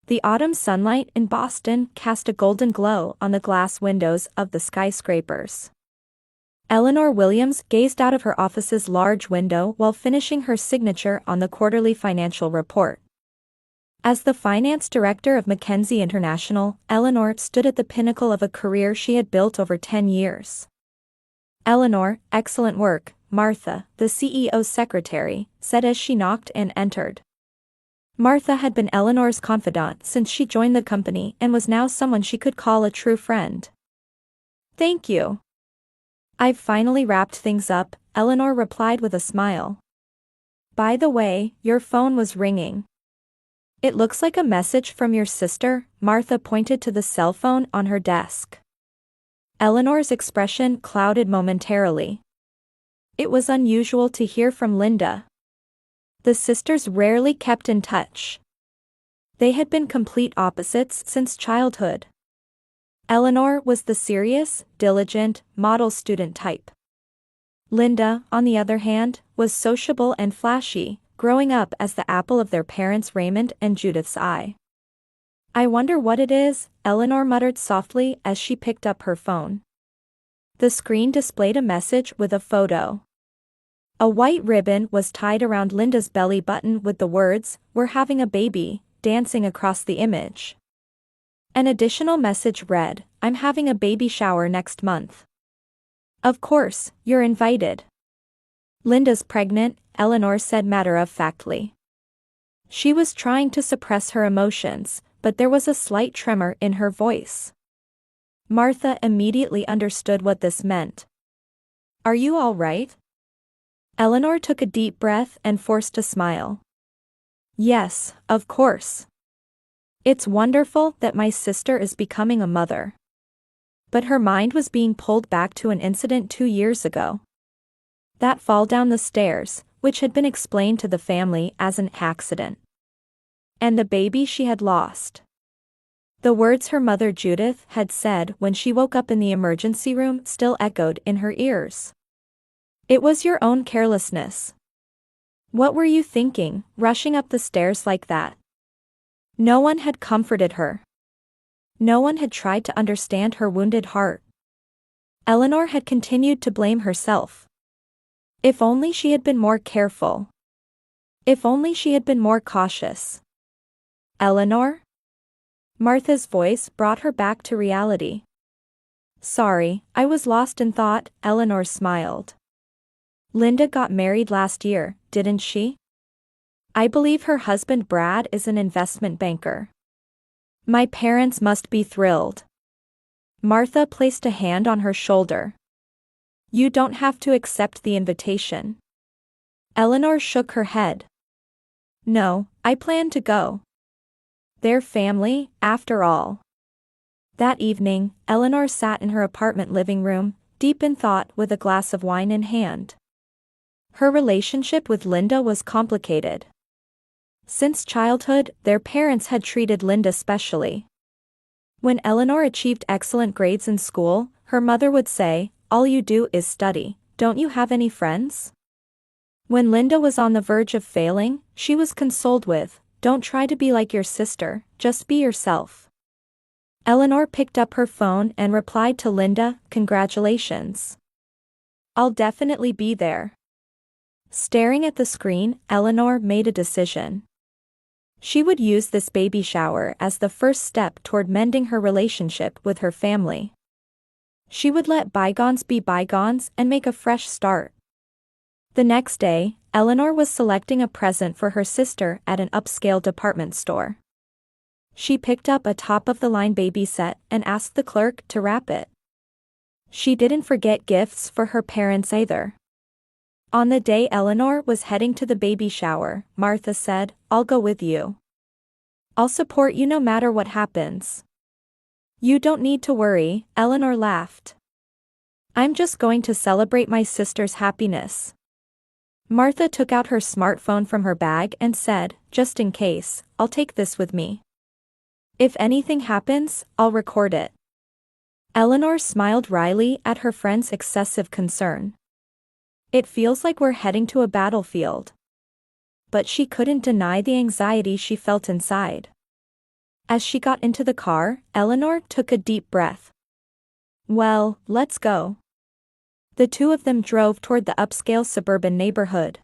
The autumn sunlight in Boston cast a golden glow on the glass windows of the skyscrapers. Eleanor Williams gazed out of her office's large window while finishing her signature on the quarterly financial report. As the finance director of McKinsey International, Eleanor stood at the pinnacle of a career she had built over 10 years. "Eleanor, excellent work," Martha, the CEO's secretary, said as she knocked and entered. Martha had been Eleanor's confidant since she joined the company and was now someone she could call a true friend. "Thank you. I've finally wrapped things up," Eleanor replied with a smile. "By the way, your phone was ringing." "It looks like a message from your sister," Martha pointed to the cell phone on her desk. Eleanor's expression clouded momentarily. It was unusual to hear from Linda. The sisters rarely kept in touch. They had been complete opposites since childhood. Eleanor was the serious, diligent, model student type. Linda, on the other hand, was sociable and flashy, growing up as the apple of their parents' Raymond and Judith's eye. "I wonder what it is," Eleanor muttered softly as she picked up her phone. The screen displayed a message with a photo. A white ribbon was tied around Linda's belly button with the words, "We're having a baby," dancing across the image. An additional message read, "I'm having a baby shower next month. Of course, you're invited." "Linda's pregnant," Eleanor said matter-of-factly. She was trying to suppress her emotions, but there was a slight tremor in her voice. Martha immediately understood what this meant. "Are you all right?" Eleanor took a deep breath and forced a smile. "Yes, of course. It's wonderful that my sister is becoming a mother." But her mind was being pulled back to an incident 2 years ago. That fall down the stairs, which had been explained to the family as an accident. And the baby she had lost. The words her mother Judith had said when she woke up in the emergency room still echoed in her ears. "It was your own carelessness. What were you thinking, rushing up the stairs like that?" No one had comforted her. No one had tried to understand her wounded heart. Eleanor had continued to blame herself. If only she had been more careful. If only she had been more cautious. "Eleanor?" Martha's voice brought her back to reality. "Sorry, I was lost in thought," Eleanor smiled. "Linda got married last year, didn't she? I believe her husband Brad is an investment banker. My parents must be thrilled." Martha placed a hand on her shoulder. "You don't have to accept the invitation." Eleanor shook her head. "No, I plan to go. They're family, after all." That evening, Eleanor sat in her apartment living room, deep in thought with a glass of wine in hand. Her relationship with Linda was complicated. Since childhood, their parents had treated Linda specially. When Eleanor achieved excellent grades in school, her mother would say, "All you do is study, don't you have any friends?" When Linda was on the verge of failing, she was consoled with, "Don't try to be like your sister, just be yourself." Eleanor picked up her phone and replied to Linda, "Congratulations. I'll definitely be there." Staring at the screen, Eleanor made a decision. She would use this baby shower as the first step toward mending her relationship with her family. She would let bygones be bygones and make a fresh start. The next day, Eleanor was selecting a present for her sister at an upscale department store. She picked up a top-of-the-line baby set and asked the clerk to wrap it. She didn't forget gifts for her parents either. On the day Eleanor was heading to the baby shower, Martha said, "I'll go with you. I'll support you no matter what happens." "You don't need to worry," Eleanor laughed. "I'm just going to celebrate my sister's happiness." Martha took out her smartphone from her bag and said, "Just in case, I'll take this with me. If anything happens, I'll record it." Eleanor smiled wryly at her friend's excessive concern. "It feels like we're heading to a battlefield." But she couldn't deny the anxiety she felt inside. As she got into the car, Eleanor took a deep breath. Well, let's go. The two of them drove toward the upscale suburban neighborhood.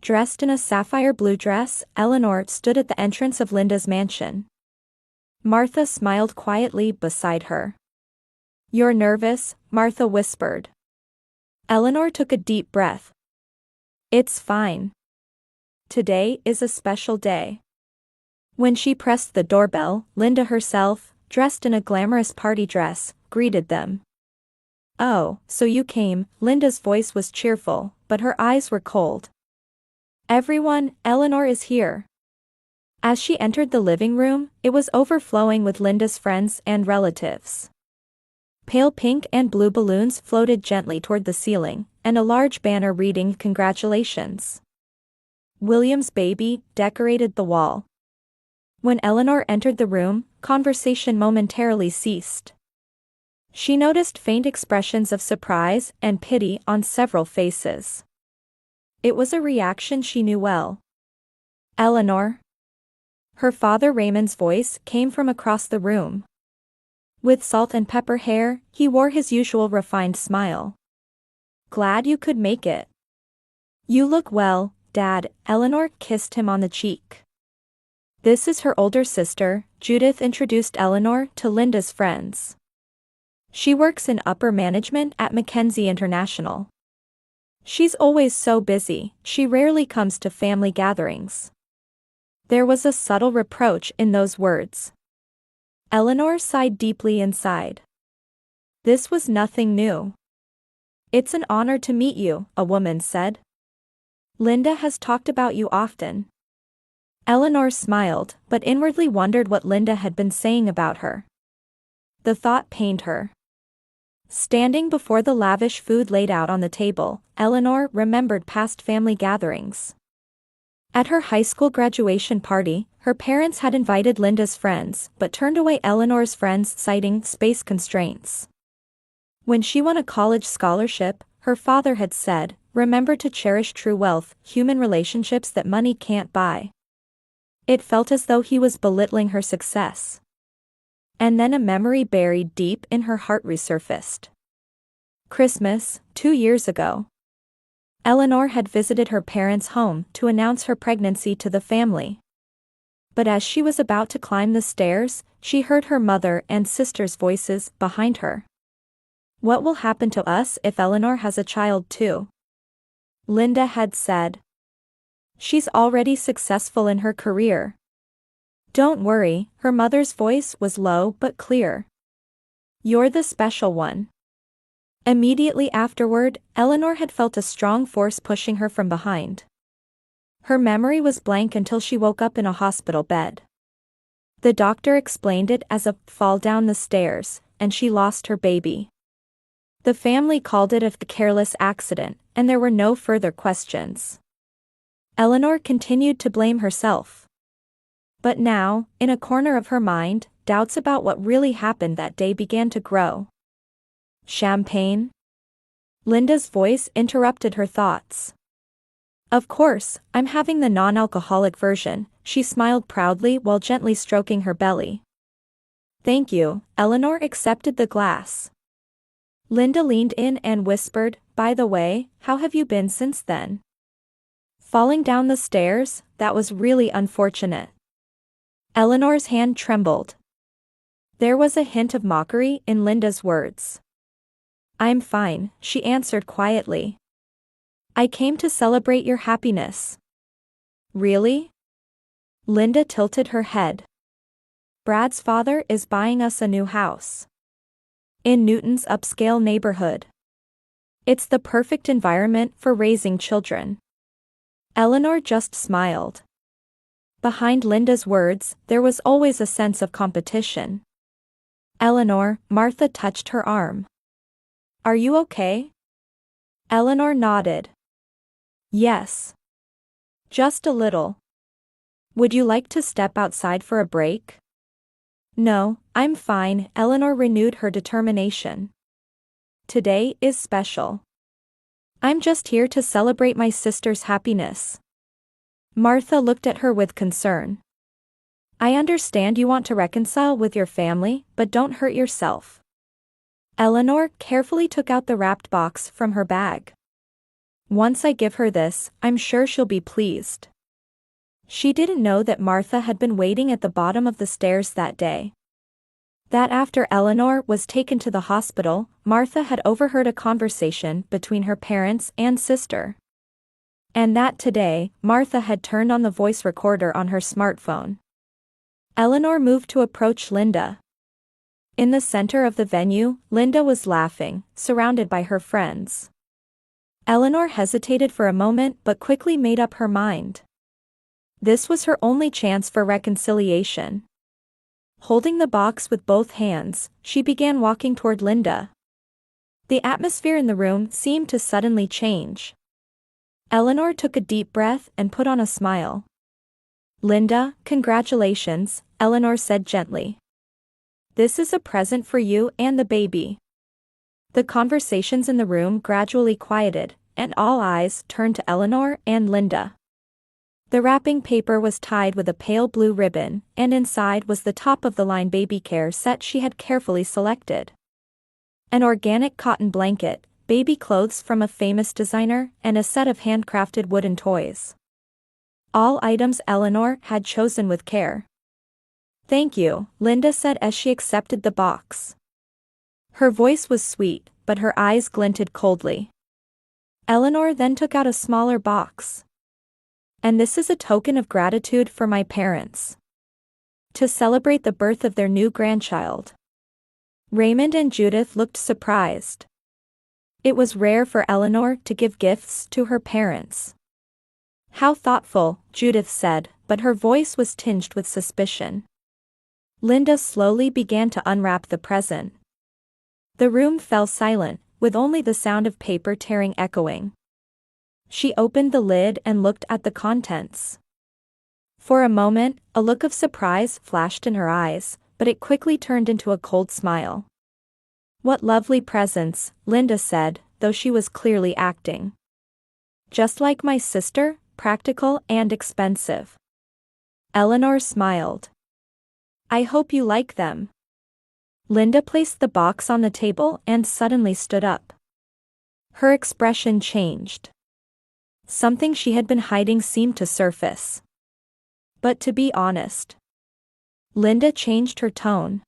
Dressed in a sapphire blue dress, Eleanor stood at the entrance of Linda's mansion. Martha smiled quietly beside her. "You're nervous," Martha whispered. Eleanor took a deep breath. "It's fine. Today is a special day." When she pressed the doorbell, Linda herself, dressed in a glamorous party dress, greeted them. "Oh, so you came," Linda's voice was cheerful, but her eyes were cold. "Everyone, Eleanor is here." As she entered the living room, it was overflowing with Linda's friends and relatives. Pale pink and blue balloons floated gently toward the ceiling, and a large banner reading "Congratulations, William's baby" decorated the wall. When Eleanor entered the room, conversation momentarily ceased. She noticed faint expressions of surprise and pity on several faces. It was a reaction she knew well. "Eleanor?" Her father Raymond's voice came from across the room. With salt and pepper hair, he wore his usual refined smile. "Glad you could make it." "You look well, Dad," Eleanor kissed him on the cheek. "This is her older sister," Judith introduced Eleanor to Linda's friends. "She works in upper management at Mackenzie International. She's always so busy, she rarely comes to family gatherings." There was a subtle reproach in those words. Eleanor sighed deeply inside. This was nothing new. "It's an honor to meet you," a woman said. "Linda has talked about you often." Eleanor smiled, but inwardly wondered what Linda had been saying about her. The thought pained her. Standing before the lavish food laid out on the table, Eleanor remembered past family gatherings. At her high school graduation party, her parents had invited Linda's friends but turned away Eleanor's friends citing space constraints. When she won a college scholarship, her father had said, "Remember to cherish true wealth, human relationships that money can't buy." It felt as though he was belittling her success. And then a memory buried deep in her heart resurfaced. Christmas, 2 years ago. Eleanor had visited her parents' home to announce her pregnancy to the family. But as she was about to climb the stairs, she heard her mother and sister's voices behind her. "What will happen to us if Eleanor has a child too?" Linda had said. "She's already successful in her career." "Don't worry," her mother's voice was low but clear. "You're the special one." Immediately afterward, Eleanor had felt a strong force pushing her from behind. Her memory was blank until she woke up in a hospital bed. The doctor explained it as a fall down the stairs, and she lost her baby. The family called it a careless accident, and there were no further questions. Eleanor continued to blame herself. But now, in a corner of her mind, doubts about what really happened that day began to grow. "Champagne?" Linda's voice interrupted her thoughts. "Of course, I'm having the non-alcoholic version," she smiled proudly while gently stroking her belly. "Thank you," Eleanor accepted the glass. Linda leaned in and whispered, "By the way, how have you been since then?" "Falling down the stairs, that was really unfortunate." Eleanor's hand trembled. There was a hint of mockery in Linda's words. "I'm fine," she answered quietly. "I came to celebrate your happiness." "Really?" Linda tilted her head. "Brad's father is buying us a new house. In Newton's upscale neighborhood. It's the perfect environment for raising children." Eleanor just smiled. Behind Linda's words, there was always a sense of competition. "Eleanor," Martha touched her arm. "Are you okay?" Eleanor nodded. "Yes. Just a little. Would you like to step outside for a break?" "No, I'm fine," Eleanor renewed her determination. "Today is special. I'm just here to celebrate my sister's happiness." Martha looked at her with concern. I understand you want to reconcile with your family, but don't hurt yourself. Eleanor carefully took out the wrapped box from her bag. Once I give her this, I'm sure she'll be pleased. She didn't know that Martha had been waiting at the bottom of the stairs that day. That after Eleanor was taken to the hospital, Martha had overheard a conversation between her parents and sister. And that today, Martha had turned on the voice recorder on her smartphone. Eleanor moved to approach Linda. In the center of the venue, Linda was laughing, surrounded by her friends. Eleanor hesitated for a moment but quickly made up her mind. This was her only chance for reconciliation. Holding the box with both hands, she began walking toward Linda. The atmosphere in the room seemed to suddenly change. Eleanor took a deep breath and put on a smile. Linda, congratulations, Eleanor said gently. This is a present for you and the baby. The conversations in the room gradually quieted, and all eyes turned to Eleanor and Linda. The wrapping paper was tied with a pale blue ribbon, and inside was the top-of-the-line baby care set she had carefully selected. An organic cotton blanket, baby clothes from a famous designer, and a set of handcrafted wooden toys. All items Eleanor had chosen with care. Thank you, Linda said as she accepted the box. Her voice was sweet, but her eyes glinted coldly. Eleanor then took out a smaller box. And this is a token of gratitude for my parents. To celebrate the birth of their new grandchild. Raymond and Judith looked surprised. It was rare for Eleanor to give gifts to her parents. How thoughtful, Judith said, but her voice was tinged with suspicion. Linda slowly began to unwrap the present. The room fell silent, with only the sound of paper tearing echoing. She opened the lid and looked at the contents. For a moment, a look of surprise flashed in her eyes, but it quickly turned into a cold smile. What lovely presents, Linda said, though she was clearly acting. Just like my sister, practical and expensive. Eleanor smiled. I hope you like them. Linda placed the box on the table and suddenly stood up. Her expression changed. Something she had been hiding seemed to surface. But to be honest. Linda changed her tone.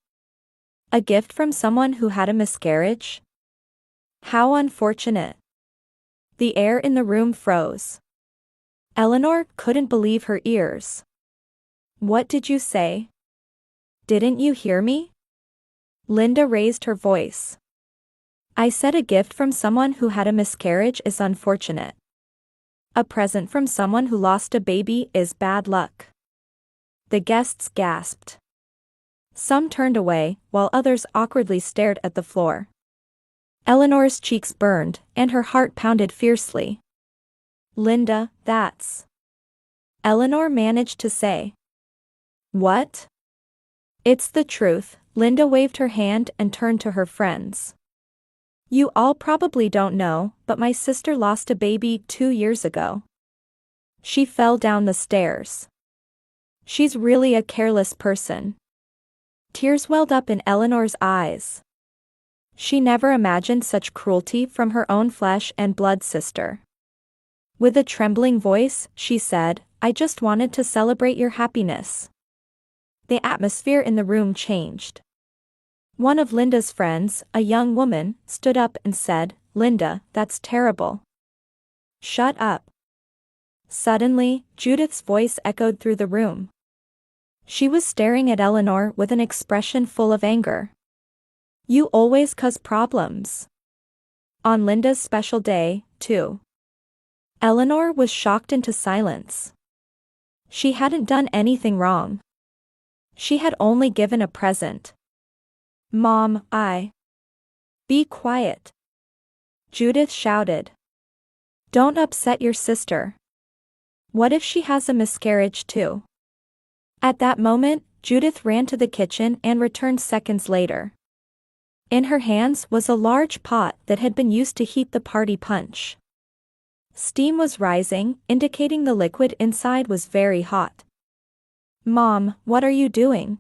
A gift from someone who had a miscarriage? How unfortunate. The air in the room froze. Eleanor couldn't believe her ears. What did you say? Didn't you hear me? Linda raised her voice. I said a gift from someone who had a miscarriage is unfortunate. A present from someone who lost a baby is bad luck. The guests gasped. Some turned away, while others awkwardly stared at the floor. Eleanor's cheeks burned, and her heart pounded fiercely. Linda, that's... Eleanor managed to say. What? It's the truth, Linda waved her hand and turned to her friends. You all probably don't know, but my sister lost a baby 2 years ago. She fell down the stairs. She's really a careless person. Tears welled up in Eleanor's eyes. She never imagined such cruelty from her own flesh and blood sister. With a trembling voice, she said, I just wanted to celebrate your happiness. The atmosphere in the room changed. One of Linda's friends, a young woman, stood up and said, Linda, that's terrible. Shut up. Suddenly, Judith's voice echoed through the room. She was staring at Eleanor with an expression full of anger. You always cause problems. On Linda's special day, too. Eleanor was shocked into silence. She hadn't done anything wrong. She had only given a present. Mom, Be quiet. Judith shouted. Don't upset your sister. What if she has a miscarriage too? At that moment, Judith ran to the kitchen and returned seconds later. In her hands was a large pot that had been used to heat the party punch. Steam was rising, indicating the liquid inside was very hot. Mom, what are you doing?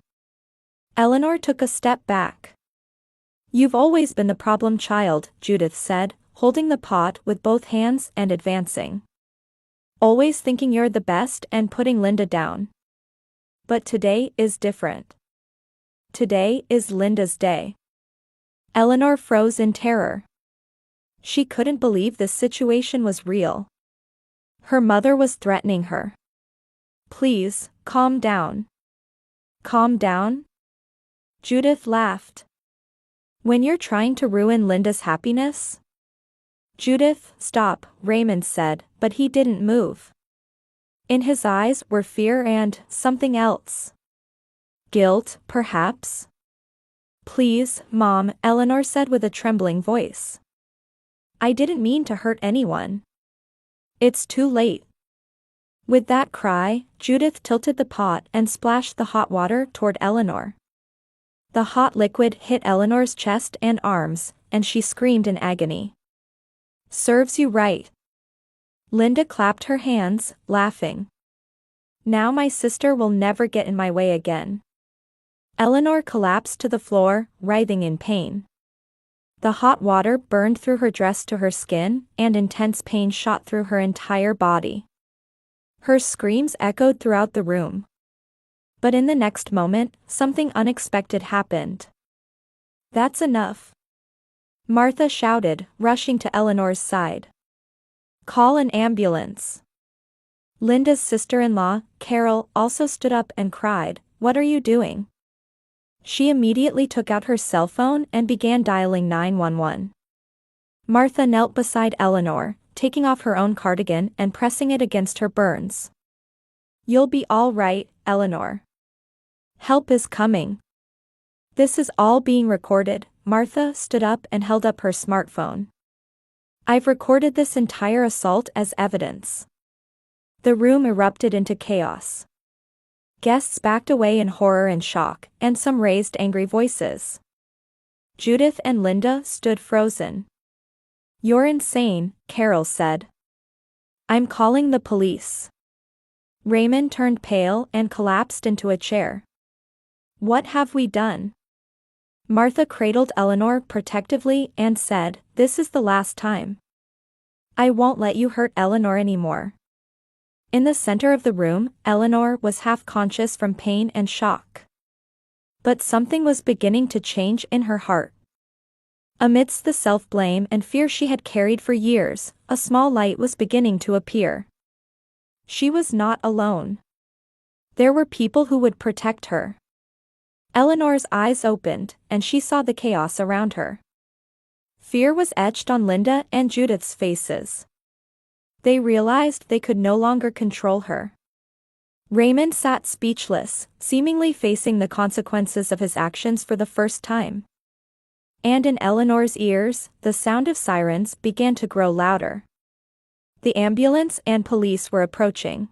Eleanor took a step back. You've always been the problem child, Judith said, holding the pot with both hands and advancing. Always thinking you're the best and putting Linda down. But today is different. Today is Linda's day. Eleanor froze in terror. She couldn't believe this situation was real. Her mother was threatening her. Please, calm down. Calm down? Judith laughed. When you're trying to ruin Linda's happiness? Judith, stop, Raymond said, but he didn't move. In his eyes were fear and something else. Guilt, perhaps? Please, Mom, Eleanor said with a trembling voice. I didn't mean to hurt anyone. It's too late. With that cry, Judith tilted the pot and splashed the hot water toward Eleanor. The hot liquid hit Eleanor's chest and arms, and she screamed in agony. Serves you right. Linda clapped her hands, laughing. Now my sister will never get in my way again. Eleanor collapsed to the floor, writhing in pain. The hot water burned through her dress to her skin, and intense pain shot through her entire body. Her screams echoed throughout the room. But in the next moment, something unexpected happened. That's enough. Martha shouted, rushing to Eleanor's side. Call an ambulance. Linda's sister-in-law, Carol, also stood up and cried, What are you doing? She immediately took out her cell phone and began dialing 911. Martha knelt beside Eleanor, taking off her own cardigan and pressing it against her burns. You'll be all right, Eleanor. Help is coming. This is all being recorded. Martha stood up and held up her smartphone. I've recorded this entire assault as evidence. The room erupted into chaos. Guests backed away in horror and shock, and some raised angry voices. Judith and Linda stood frozen. You're insane, Carol said. I'm calling the police. Raymond turned pale and collapsed into a chair. What have we done? Martha cradled Eleanor protectively and said, This is the last time. I won't let you hurt Eleanor anymore. In the center of the room, Eleanor was half-conscious from pain and shock. But something was beginning to change in her heart. Amidst the self-blame and fear she had carried for years, a small light was beginning to appear. She was not alone. There were people who would protect her. Eleanor's eyes opened, and she saw the chaos around her. Fear was etched on Linda and Judith's faces. They realized they could no longer control her. Raymond sat speechless, seemingly facing the consequences of his actions for the first time. And in Eleanor's ears, the sound of sirens began to grow louder. The ambulance and police were approaching.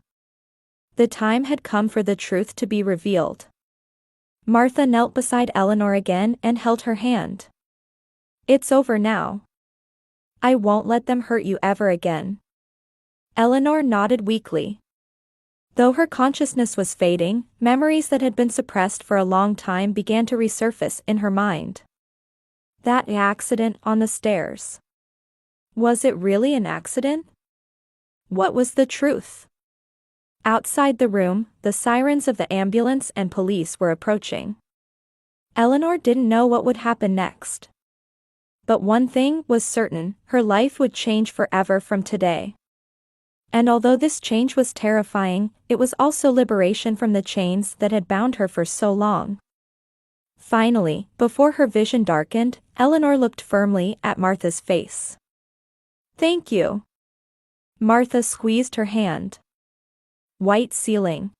The time had come for the truth to be revealed. Martha knelt beside Eleanor again and held her hand. It's over now. I won't let them hurt you ever again. Eleanor nodded weakly. Though her consciousness was fading, memories that had been suppressed for a long time began to resurface in her mind. That accident on the stairs. Was it really an accident? What was the truth? Outside the room, the sirens of the ambulance and police were approaching. Eleanor didn't know what would happen next. But one thing was certain, her life would change forever from today. And although this change was terrifying, it was also liberation from the chains that had bound her for so long. Finally, before her vision darkened, Eleanor looked firmly at Martha's face. Thank you. Martha squeezed her hand. White ceiling.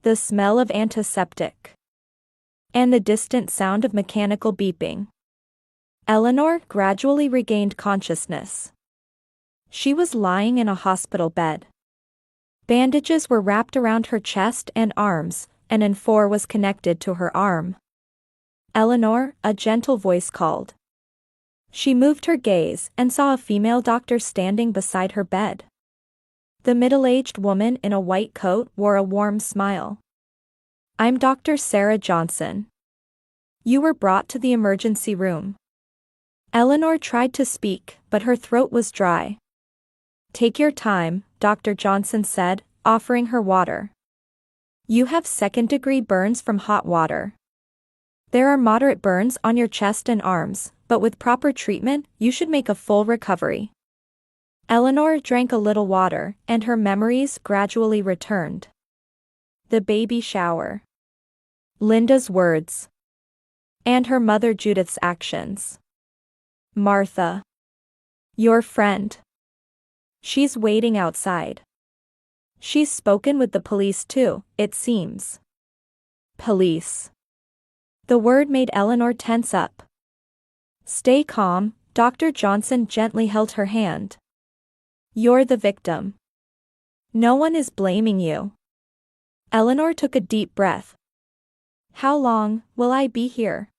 The smell of antiseptic. And the distant sound of mechanical beeping. Eleanor gradually regained consciousness. She was lying in a hospital bed. Bandages were wrapped around her chest and arms, and an N4 was connected to her arm. Eleanor, a gentle voice called. She moved her gaze and saw a female doctor standing beside her bed. The middle-aged woman in a white coat wore a warm smile. I'm Dr. Sarah Johnson. You were brought to the emergency room. Eleanor tried to speak, but her throat was dry. Take your time, Dr. Johnson said, offering her water. You have second-degree burns from hot water. There are moderate burns on your chest and arms, but with proper treatment, you should make a full recovery. Eleanor drank a little water, and her memories gradually returned. The baby shower. Linda's words. And her mother Judith's actions. Martha. Your friend. She's waiting outside. She's spoken with the police too, it seems. Police. The word made Eleanor tense up. Stay calm, Dr. Johnson gently held her hand. You're the victim. No one is blaming you. Eleanor took a deep breath. How long will I be here?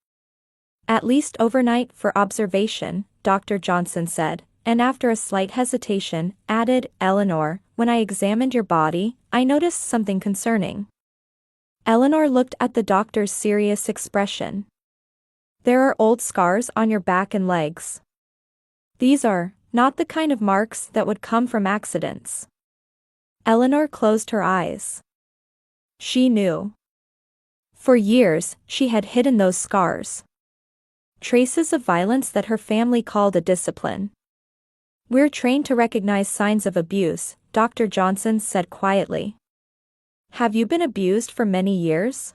At least overnight for observation, Dr. Johnson said, and after a slight hesitation, added, Eleanor, when I examined your body, I noticed something concerning. Eleanor looked at the doctor's serious expression. There are old scars on your back and legs. These are not the kind of marks that would come from accidents. Eleanor closed her eyes. She knew. For years, she had hidden those scars. Traces of violence that her family called a discipline. We're trained to recognize signs of abuse, Dr. Johnson said quietly. Have you been abused for many years?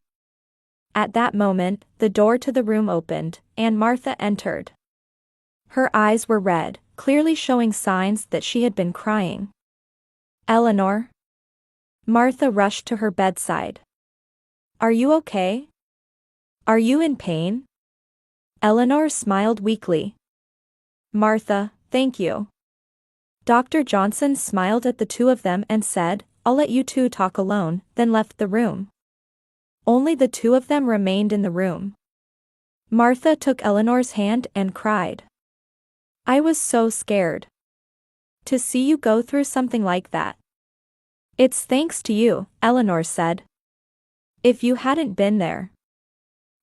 At that moment, the door to the room opened, and Martha entered. Her eyes were red, clearly showing signs that she had been crying. Eleanor? Martha rushed to her bedside. Are you okay? Are you in pain? Eleanor smiled weakly. Martha, thank you. Dr. Johnson smiled at the two of them and said, I'll let you two talk alone, then left the room. Only the two of them remained in the room. Martha took Eleanor's hand and cried. I was so scared. To see you go through something like that. It's thanks to you, Eleanor said. If you hadn't been there.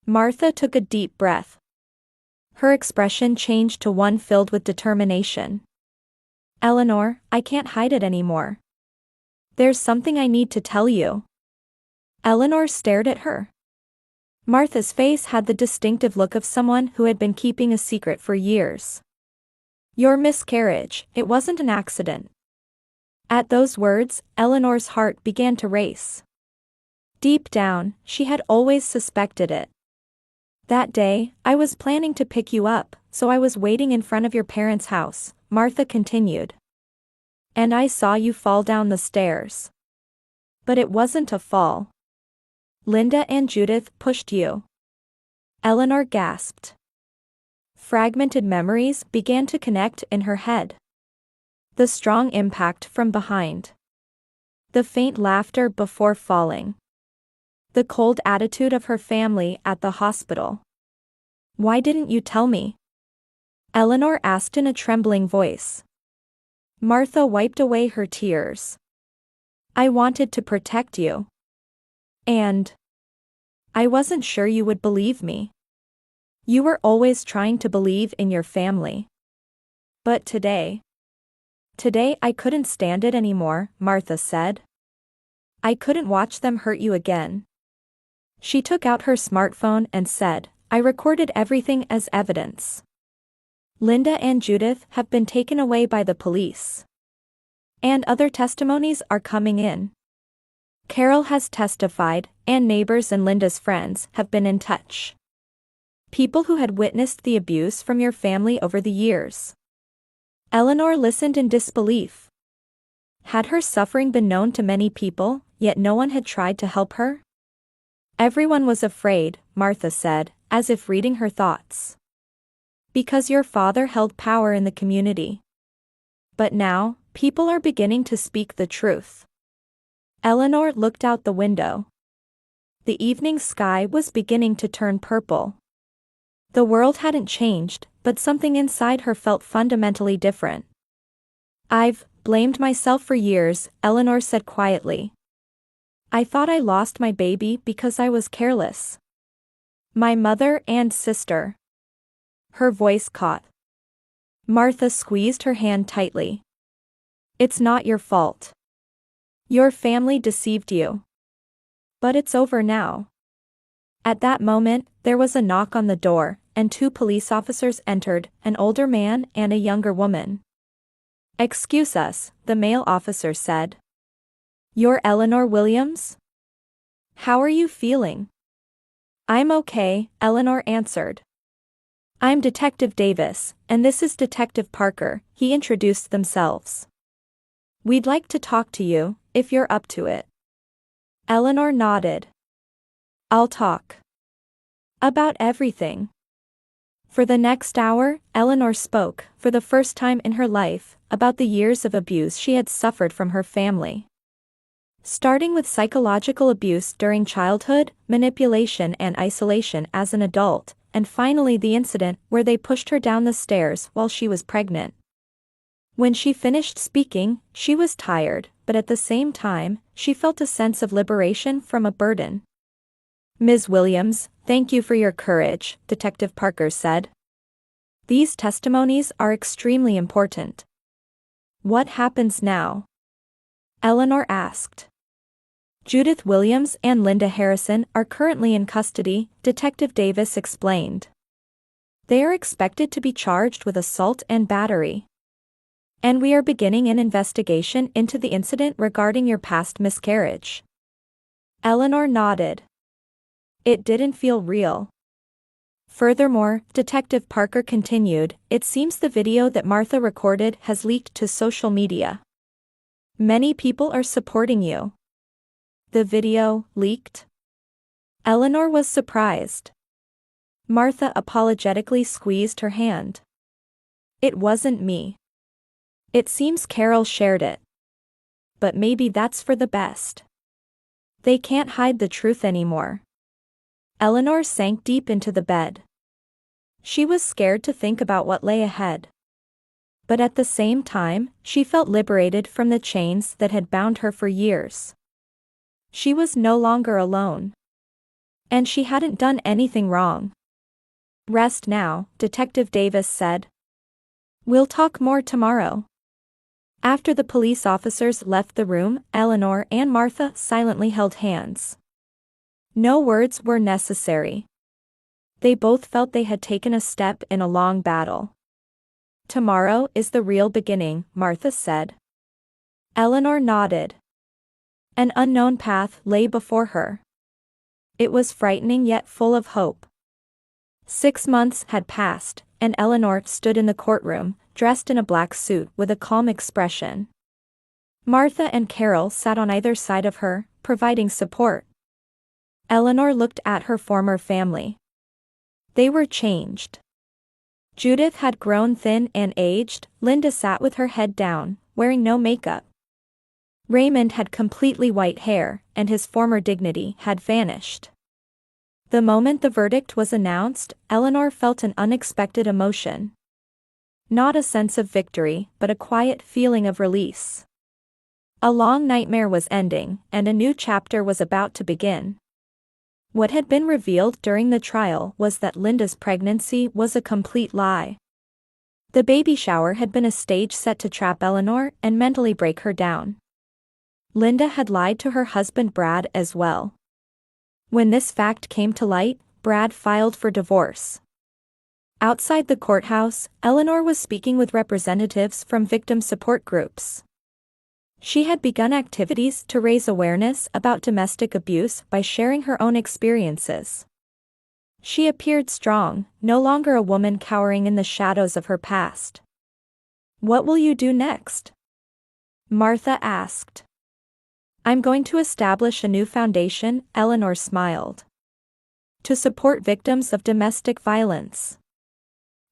Martha took a deep breath. Her expression changed to one filled with determination. Eleanor, I can't hide it anymore. There's something I need to tell you. Eleanor stared at her. Martha's face had the distinctive look of someone who had been keeping a secret for years. Your miscarriage, it wasn't an accident. At those words, Eleanor's heart began to race. Deep down, she had always suspected it. That day, I was planning to pick you up, so I was waiting in front of your parents' house, Martha continued. And I saw you fall down the stairs. But it wasn't a fall. Linda and Judith pushed you. Eleanor gasped. Fragmented memories began to connect in her head. The strong impact from behind. The faint laughter before falling. The cold attitude of her family at the hospital. Why didn't you tell me? Eleanor asked in a trembling voice. Martha wiped away her tears. I wanted to protect you. And I wasn't sure you would believe me. You were always trying to believe in your family. But today I couldn't stand it anymore, Martha said. I couldn't watch them hurt you again. She took out her smartphone and said, I recorded everything as evidence. Linda and Judith have been taken away by the police. And other testimonies are coming in. Carol has testified, and neighbors and Linda's friends have been in touch. People who had witnessed the abuse from your family over the years. Eleanor listened in disbelief. Had her suffering been known to many people, yet no one had tried to help her? Everyone was afraid, Martha said, as if reading her thoughts. Because your father held power in the community. But now, people are beginning to speak the truth. Eleanor looked out the window. The evening sky was beginning to turn purple. The world hadn't changed, but something inside her felt fundamentally different. I've blamed myself for years, Eleanor said quietly. I thought I lost my baby because I was careless. My mother and sister. Her voice caught. Martha squeezed her hand tightly. It's not your fault. Your family deceived you. But it's over now. At that moment, there was a knock on the door, and two police officers entered, an older man and a younger woman. Excuse us, the male officer said. You're Eleanor Williams? How are you feeling? I'm okay, Eleanor answered. I'm Detective Davis, and this is Detective Parker, he introduced themselves. We'd like to talk to you, if you're up to it. Eleanor nodded. I'll talk. About everything. For the next hour, Eleanor spoke, for the first time in her life, about the years of abuse she had suffered from her family. Starting with psychological abuse during childhood, manipulation and isolation as an adult, and finally the incident where they pushed her down the stairs while she was pregnant. When she finished speaking, she was tired, but at the same time, she felt a sense of liberation from a burden. Ms. Williams, thank you for your courage, Detective Parker said. These testimonies are extremely important. What happens now? Eleanor asked. Judith Williams and Linda Harrison are currently in custody, Detective Davis explained. They are expected to be charged with assault and battery. And we are beginning an investigation into the incident regarding your past miscarriage. Eleanor nodded. It didn't feel real. Furthermore, Detective Parker continued, it seems the video that Martha recorded has leaked to social media. Many people are supporting you. The video leaked? Eleanor was surprised. Martha apologetically squeezed her hand. It wasn't me. It seems Carol shared it. But maybe that's for the best. They can't hide the truth anymore. Eleanor sank deep into the bed. She was scared to think about what lay ahead. But at the same time, she felt liberated from the chains that had bound her for years. She was no longer alone. And she hadn't done anything wrong. Rest now, Detective Davis said. We'll talk more tomorrow. After the police officers left the room, Eleanor and Martha silently held hands. No words were necessary. They both felt they had taken a step in a long battle. Tomorrow is the real beginning, Martha said. Eleanor nodded. An unknown path lay before her. It was frightening yet full of hope. 6 months had passed, and Eleanor stood in the courtroom, dressed in a black suit with a calm expression. Martha and Carol sat on either side of her, providing support. Eleanor looked at her former family. They were changed. Judith had grown thin and aged, Linda sat with her head down, wearing no makeup. Raymond had completely white hair, and his former dignity had vanished. The moment the verdict was announced, Eleanor felt an unexpected emotion. Not a sense of victory, but a quiet feeling of release. A long nightmare was ending, and a new chapter was about to begin. What had been revealed during the trial was that Linda's pregnancy was a complete lie. The baby shower had been a stage set to trap Eleanor and mentally break her down. Linda had lied to her husband Brad as well. When this fact came to light, Brad filed for divorce. Outside the courthouse, Eleanor was speaking with representatives from victim support groups. She had begun activities to raise awareness about domestic abuse by sharing her own experiences. She appeared strong, no longer a woman cowering in the shadows of her past. What will you do next? Martha asked. I'm going to establish a new foundation, Eleanor smiled. To support victims of domestic violence.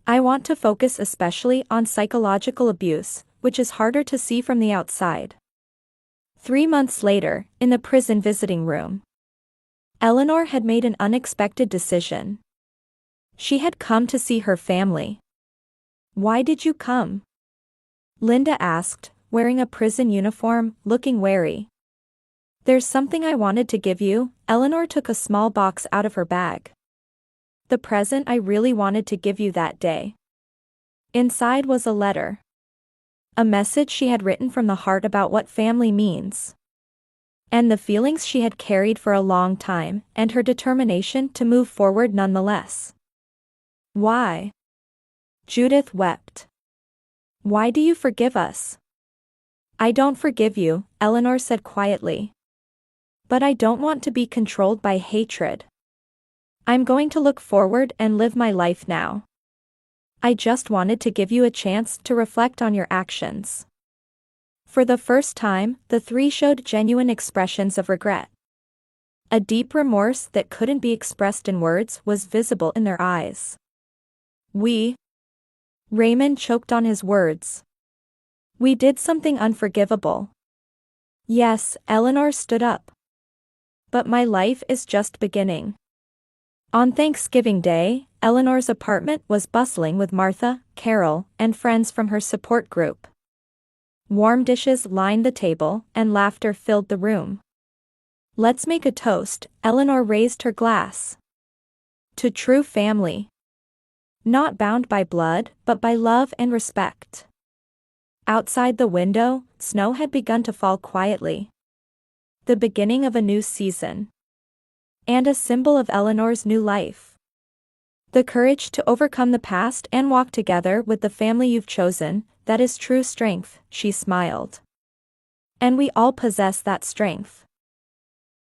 I want to focus especially on psychological abuse, which is harder to see from the outside. 3 months later, in the prison visiting room, Eleanor had made an unexpected decision. She had come to see her family. Why did you come? Linda asked, wearing a prison uniform, looking wary. There's something I wanted to give you. Eleanor took a small box out of her bag. The present I really wanted to give you that day. Inside was a letter. A message she had written from the heart about what family means. And the feelings she had carried for a long time, and her determination to move forward nonetheless. Why? Judith wept. Why do you forgive us? I don't forgive you, Eleanor said quietly. But I don't want to be controlled by hatred. I'm going to look forward and live my life now. I just wanted to give you a chance to reflect on your actions. For the first time, the three showed genuine expressions of regret. A deep remorse that couldn't be expressed in words was visible in their eyes. Raymond choked on his words. We did something unforgivable. Yes, Eleanor stood up. But my life is just beginning. On Thanksgiving Day, Eleanor's apartment was bustling with Martha, Carol, and friends from her support group. Warm dishes lined the table, and laughter filled the room. Let's make a toast, Eleanor raised her glass. To true family. Not bound by blood, but by love and respect. Outside the window, snow had begun to fall quietly. The beginning of a new season. And a symbol of Eleanor's new life. The courage to overcome the past and walk together with the family you've chosen, that is true strength, she smiled. And we all possess that strength.